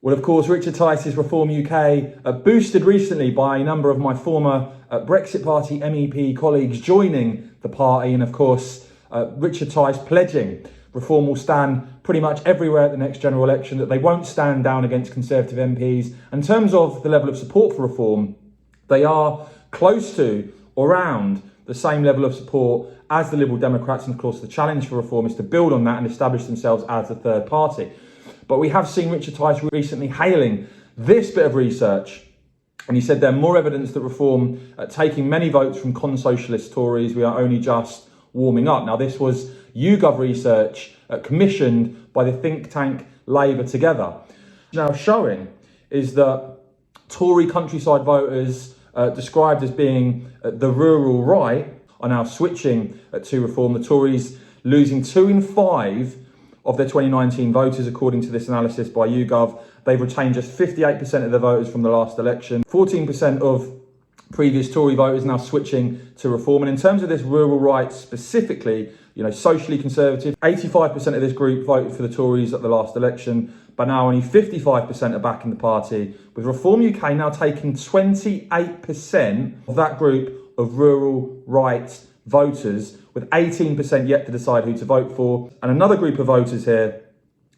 Well, of course, Richard Tice's Reform UK, boosted recently by a number of my former Brexit Party MEP colleagues joining the party, and of course, Richard Tice pledging Reform will stand pretty much everywhere at the next general election, that they won't stand down against Conservative MPs. In terms of the level of support for Reform, they are close to or around the same level of support as the Liberal Democrats, and of course the challenge for Reform is to build on that and establish themselves as a third party. But we have seen Richard Tice recently hailing this bit of research, and he said there more evidence that Reform taking many votes from con-socialist Tories. We are only just warming up. Now, this was YouGov research commissioned by the think tank Labour Together. Now, showing is that Tory countryside voters described as being the rural right are now switching to Reform. The Tories losing 2 in 5 of their 2019 voters, according to this analysis by YouGov. They've retained just 58% of their voters from the last election. 14% of previous Tory voters now switching to Reform. And in terms of this rural right specifically, socially conservative, 85% of this group voted for the Tories at the last election, but now only 55% are back in the party, with Reform UK now taking 28% of that group of rural right voters, with 18% yet to decide who to vote for. And another group of voters here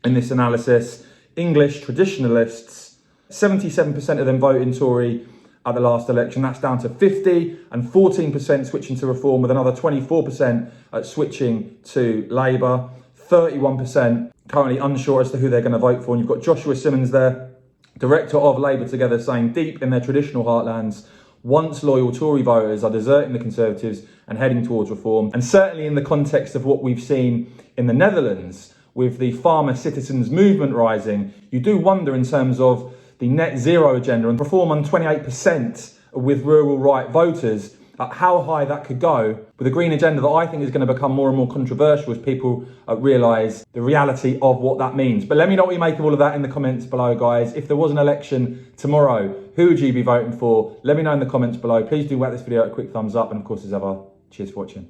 in this analysis, English traditionalists, 77% of them voting Tory at the last election. That's down to 50, and 14% switching to Reform, with another 24% switching to Labour. 31% currently unsure as to who they're going to vote for. And you've got Joshua Simmons there, director of Labour Together, saying deep in their traditional heartlands, once loyal Tory voters are deserting the Conservatives and heading towards Reform. And certainly in the context of what we've seen in the Netherlands with the farmer citizens movement rising, you do wonder in terms of the net zero agenda and Reform on 28% with rural right voters, how high that could go with a green agenda that I think is going to become more and more controversial as people realise the reality of what that means. But let me know what you make of all of that in the comments below, guys. If there was an election tomorrow, who would you be voting for? Let me know in the comments below. Please do whack this video a quick thumbs up, and of course as ever, cheers for watching.